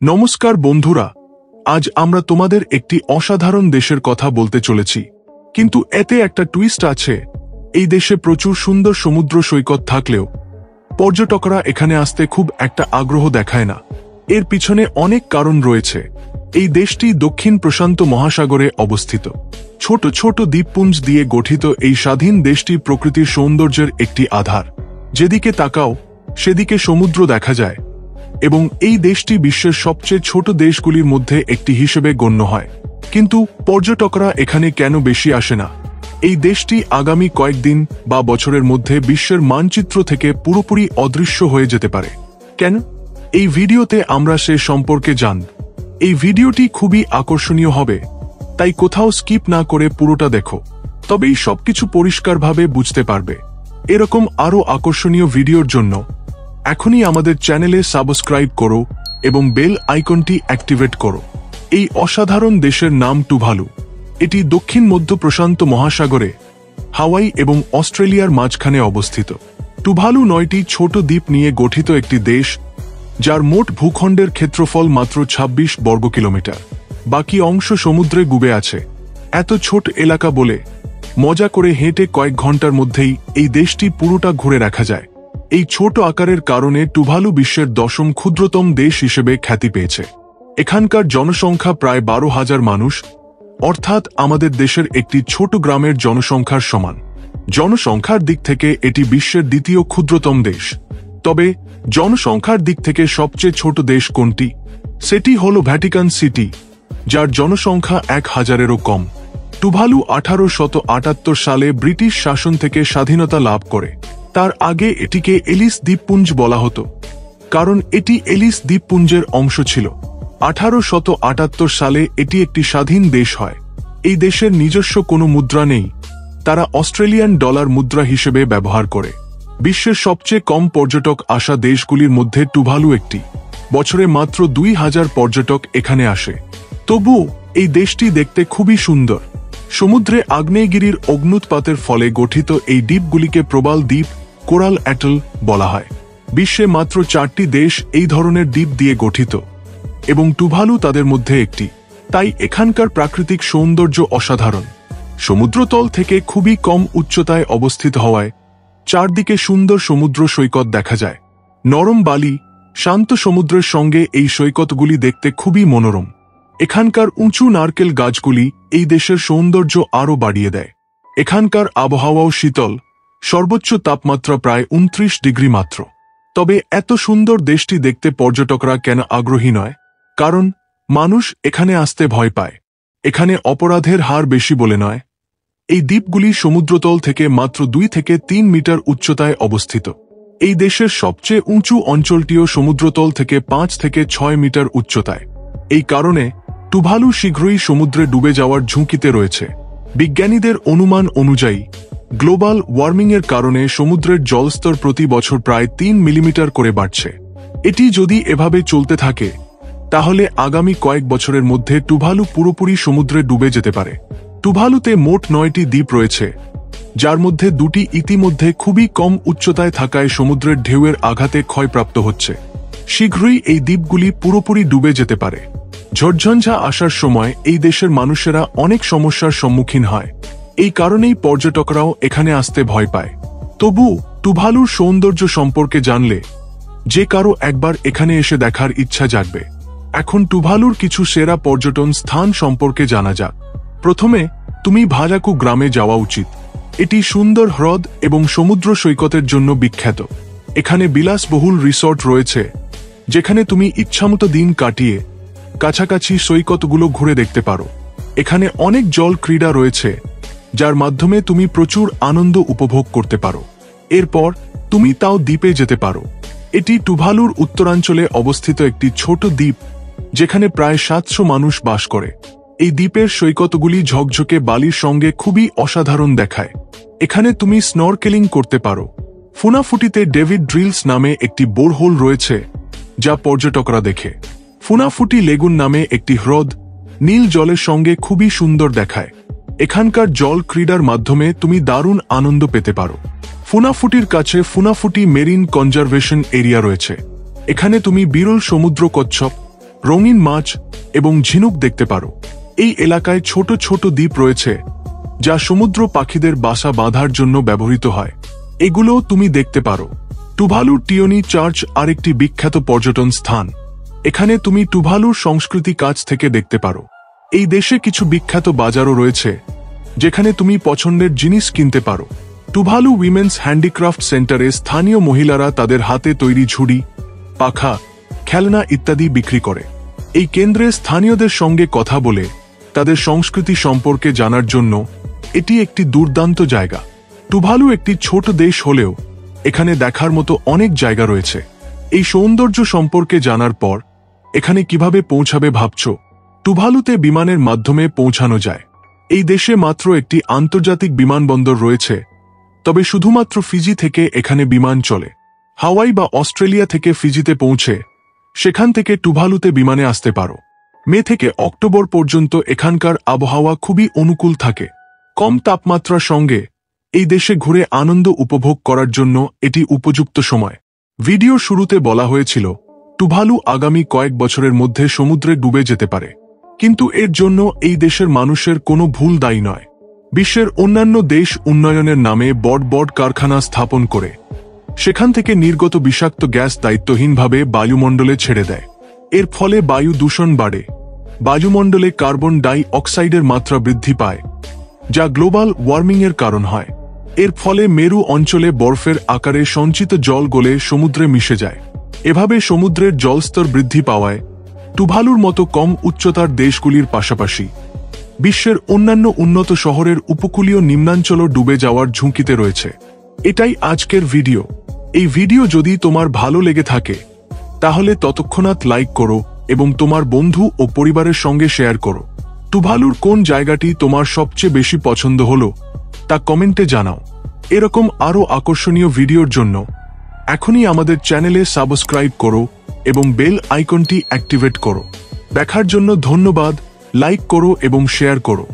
নমস্কার বন্ধুরা, আজ আমরা তোমাদের একটি অসাধারণ দেশের কথা বলতে চলেছি। কিন্তু এতে একটা টুইস্ট আছে। এই দেশে প্রচুর সুন্দর সমুদ্র সৈকত থাকলেও পর্যটকরা এখানে আসতে খুব একটা আগ্রহ দেখায় না। এর পিছনে অনেক কারণ রয়েছে। এই দেশটি দক্ষিণ প্রশান্ত মহাসাগরে অবস্থিত। ছোট ছোট দ্বীপপুঞ্জ দিয়ে গঠিত এই স্বাধীন দেশটি প্রকৃতির সৌন্দর্যের একটি আধার। যেদিকে তাকাও সেদিকে সমুদ্র দেখা যায় এবং এই দেশটি বিশ্বের সবচেয়ে ছোট দেশগুলির মধ্যে একটি হিসেবে গণ্য হয়। কিন্তু পর্যটকরা এখানে কেন বেশি আসে না? এই দেশটি আগামী কয়েকদিন বা বছরের মধ্যে বিশ্বের মানচিত্র থেকে পুরোপুরি অদৃশ্য হয়ে যেতে পারে। কেন? এই ভিডিওতে আমরা সে সম্পর্কে জানব। এই ভিডিওটি খুবই আকর্ষণীয় হবে, তাই কোথাও স্কিপ না করে পুরোটা দেখো, তবেই সবকিছু পরিষ্কারভাবে বুঝতে পারবে। এরকম আরও আকর্ষণীয় ভিডিওর জন্য এখনই আমাদের চ্যানেলে সাবস্ক্রাইব করো এবং বেল আইকনটি অ্যাক্টিভেট করো। এই অসাধারণ দেশের নাম টুভালু। এটি দক্ষিণ মধ্য প্রশান্ত মহাসাগরে হাওয়াই এবং অস্ট্রেলিয়ার মাঝখানে অবস্থিত। টুভালু 9টি ছোট দ্বীপ নিয়ে গঠিত একটি দেশ, যার মোট ভূখণ্ডের ক্ষেত্রফল মাত্র 26 বর্গ কিলোমিটার। বাকি অংশ সমুদ্রে ডুবে আছে। এত ছোট এলাকা বলে মজা করে হেঁটে কয়েক ঘন্টার মধ্যেই এই দেশটি পুরোটা ঘুরে দেখা যায়। এই ছোট আকারের কারণে টুভালু বিশ্বের 10ম ক্ষুদ্রতম দেশ হিসেবে খ্যাতি পেয়েছে। এখানকার জনসংখ্যা প্রায় 12,000 মানুষ, অর্থাৎ আমাদের দেশের একটি ছোট গ্রামের জনসংখ্যার সমান। জনসংখ্যার দিক থেকে এটি বিশ্বের দ্বিতীয় ক্ষুদ্রতম দেশ। তবে জনসংখ্যার দিক থেকে সবচেয়ে ছোট দেশ কোনটি? সেটি হল ভ্যাটিকান সিটি, যার জনসংখ্যা 1,000-এরও কম। টুভালু 1878 সালে ব্রিটিশ শাসন থেকে স্বাধীনতা লাভ করে। তার আগে এটিকে এলিস দ্বীপপুঞ্জ বলা হতো, কারণ এটি এলিস দ্বীপপুঞ্জের অংশ ছিল। 1878 সালে এটি একটি স্বাধীন দেশ হয়। এই দেশের নিজস্ব কোনো মুদ্রা নেই, তারা অস্ট্রেলিয়ান ডলার মুদ্রা হিসেবে ব্যবহার করে। বিশ্বের সবচেয়ে কম পর্যটক আসা দেশগুলির মধ্যে টুভালু একটি। বছরে মাত্র 2,000 পর্যটক এখানে আসে। তবুও এই দেশটি দেখতে খুবই সুন্দর। সমুদ্রে আগ্নেয়গিরির অগ্ন্যুৎপাতের ফলে গঠিত এই দ্বীপগুলিকে প্রবাল দ্বীপ, কোরাল অ্যাটল বলা হয়। বিশ্বে মাত্র 4টি দেশ এই ধরনের দ্বীপ দিয়ে গঠিত এবং টুভালু তাদের মধ্যে একটি। তাই এখানকার প্রাকৃতিক সৌন্দর্য অসাধারণ। সমুদ্রতল থেকে খুবই কম উচ্চতায় অবস্থিত হওয়ায় চারদিকে সুন্দর সমুদ্র সৈকত দেখা যায়। নরম বালি, শান্ত সমুদ্রের সঙ্গে এই সৈকতগুলি দেখতে খুবই মনোরম। এখানকার উঁচু নারকেল গাছগুলি এই দেশের সৌন্দর্য আরও বাড়িয়ে দেয়। এখানকার আবহাওয়াও শীতল, সর্বোচ্চ তাপমাত্রা প্রায় 29 ডিগ্রি মাত্র। তবে এত সুন্দর দেশটি দেখতে পর্যটকরা কেন আগ্রহী নয়? কারণ মানুষ এখানে আসতে ভয় পায়। এখানে অপরাধের হার বেশি বলে নয়। এই দ্বীপগুলি সমুদ্রতল থেকে মাত্র 2 থেকে 3 মিটার উচ্চতায় অবস্থিত। এই দেশের সবচেয়ে উঁচু অঞ্চলটিও সমুদ্রতল থেকে 5 থেকে 6 মিটার উচ্চতায়। এই কারণে টুভালু শীঘ্রই সমুদ্রে ডুবে যাওয়ার ঝুঁকিতে রয়েছে। বিজ্ঞানীদের অনুমান অনুযায়ী গ্লোবাল ওয়ার্মিংয়ের কারণে সমুদ্রের জলস্তর প্রতি বছর প্রায় 3 মিলিমিটার করে বাড়ছে। এটি যদি এভাবে চলতে থাকে তাহলে আগামী কয়েক বছরের মধ্যে টুভালু পুরোপুরি সমুদ্রে ডুবে যেতে পারে। টুভালুতে মোট 9টি দ্বীপ রয়েছে, যার মধ্যে 2টি ইতিমধ্যে খুবই কম উচ্চতায় থাকায় সমুদ্রের ঢেউয়ের আঘাতে ক্ষয়প্রাপ্ত হচ্ছে। শীঘ্রই এই দ্বীপগুলি পুরোপুরি ডুবে যেতে পারে। ঝড়ঝঞ্ঝা আসার সময় এই দেশের মানুষেরা অনেক সমস্যার সম্মুখীন হয়। এই কারণেই পর্যটকরাও এখানে আসতে ভয় পায়। তবু টুভালুর সৌন্দর্য সম্পর্কে জানলে যে কারো একবার এখানে এসে দেখার ইচ্ছা জাগবে। এখন টুভালুর কিছু সেরা পর্যটন স্থান সম্পর্কে জানা যাক। প্রথমে তুমি ভাজাকু গ্রামে যাওয়া উচিত। এটি সুন্দর হ্রদ এবং সমুদ্র সৈকতের জন্য বিখ্যাত। এখানে বিলাসবহুল রিসর্ট রয়েছে, যেখানে তুমি ইচ্ছামতো দিন কাটিয়ে কাছাকাছি সৈকতগুলো ঘুরে দেখতে পারো। এখানে অনেক জল ক্রীড়া রয়েছে, যার মাধ্যমে তুমি প্রচুর আনন্দ উপভোগ করতে পারো। এরপর তুমি তাও দ্বীপে যেতে পারো। এটি টুভালুর উত্তরাঞ্চলে অবস্থিত একটি ছোট দ্বীপ, যেখানে প্রায় 700 মানুষ বাস করে। এই দ্বীপের সৈকতগুলি ঝকঝকে বালির সঙ্গে খুবই অসাধারণ দেখায়। এখানে তুমি স্নরকেলিং করতে পারো। ফুনাফুটিতে ডেভিড ড্রিলস নামে একটি বোরহোল রয়েছে, যা পর্যটকরা দেখে। ফুনাফুটি লেগুন নামে একটি হ্রদ নীল জলের সঙ্গে খুবই সুন্দর দেখায়। এখানকার জল ক্রীড়ার মাধ্যমে তুমি দারুণ আনন্দ পেতে পারো। ফুনাফুটির কাছে ফুনাফুটি মেরিন কনজারভেশন এরিয়া রয়েছে। এখানে তুমি বিরল সমুদ্র কচ্ছপ, রঙিন মাছ এবং ঝিনুক দেখতে পারো। এই এলাকায় ছোট ছোট দ্বীপ রয়েছে যা সমুদ্র পাখিদের বাসা বাঁধার জন্য ব্যবহৃত হয়, এগুলোও তুমি দেখতে পারো। টুভালুর টিওনি চার্চ আরেকটি বিখ্যাত পর্যটন স্থান। এখানে তুমি টুভালুর সংস্কৃতি কাছ থেকে দেখতে পারো। এই দেশে কিছু বিখ্যাত বাজারও রয়েছে যেখানে তুমি পছন্দের জিনিস কিনতে পারো। টুভালু উইমেন্স হ্যান্ডিক্রাফট সেন্টারে স্থানীয় মহিলারা তাদের হাতে তৈরি ঝুড়ি, পাখা, খেলনা ইত্যাদি বিক্রি করে। এই কেন্দ্রে স্থানীয়দের সঙ্গে কথা বলে তাদের সংস্কৃতি সম্পর্কে জানার জন্য এটি একটি দুর্দান্ত জায়গা। টুভালু একটি ছোট দেশ হলেও এখানে দেখার মতো অনেক জায়গা রয়েছে। এই সৌন্দর্য সম্পর্কে জানার পর এখানে কিভাবে পৌঁছাবে ভাবছো? টুভালুতে বিমানের মাধ্যমে পৌঁছানো যায়। এই দেশে মাত্র একটি আন্তর্জাতিক বিমানবন্দর রয়েছে, তবে শুধুমাত্র ফিজি থেকে এখানে বিমান চলে। হাওয়াই বা অস্ট্রেলিয়া থেকে ফিজিতে পৌঁছে সেখান থেকে টুভালুতে বিমানে আসতে পারো। মে থেকে অক্টোবর পর্যন্ত এখানকার আবহাওয়া খুবই অনুকূল থাকে। কম তাপমাত্রার সঙ্গে এই দেশে ঘুরে আনন্দ উপভোগ করার জন্য এটি উপযুক্ত সময়। ভিডিও শুরুতে বলা হয়েছিল টুভালু আগামী কয়েক বছরের মধ্যে সমুদ্রে ডুবে যেতে পারে, কিন্তু এর জন্য এই দেশের মানুষের কোনো ভুল দায়ী নয়। বিশ্বের অন্যান্য দেশ উন্নয়নের নামে বড় বড় কারখানা স্থাপন করে সেখান থেকে নির্গত বিষাক্ত গ্যাস দায়িত্বহীনভাবে বায়ুমণ্ডলে ছেড়ে দেয়। এর ফলে বায়ু দূষণ বাড়ে, বায়ুমণ্ডলে কার্বন ডাই অক্সাইডের মাত্রা বৃদ্ধি পায়, যা গ্লোবাল ওয়ার্মিংয়ের কারণ হয়। এর ফলে মেরু অঞ্চলে বরফের আকারে সঞ্চিত জল গলে সমুদ্রে মিশে যায়। এভাবে সমুদ্রের জলস্তর বৃদ্ধি পাওয়ায় টুভালুর মতো কম উচ্চতার দেশগুলির পাশাপাশি বিশ্বের অন্যান্য উন্নত শহরের উপকূলীয় নিম্নাঞ্চলও ডুবে যাওয়ার ঝুঁকিতে রয়েছে। এটাই আজকের ভিডিও। এই ভিডিও যদি তোমার ভালো লেগে থাকে তাহলে তৎক্ষণাৎ লাইক করো এবং তোমার বন্ধু ও পরিবারের সঙ্গে শেয়ার করো। টুভালুর কোন জায়গাটি তোমার সবচেয়ে বেশি পছন্দ হলো তা কমেন্টে জানাও। এরকম আরও আকর্ষণীয় ভিডিওর জন্য এখনই আমাদের চ্যানেলে সাবস্ক্রাইব করো এবং বেল আইকনটি অ্যাক্টিভেট করো। দেখার জন্য ধন্যবাদ। লাইক করো এবং শেয়ার করো।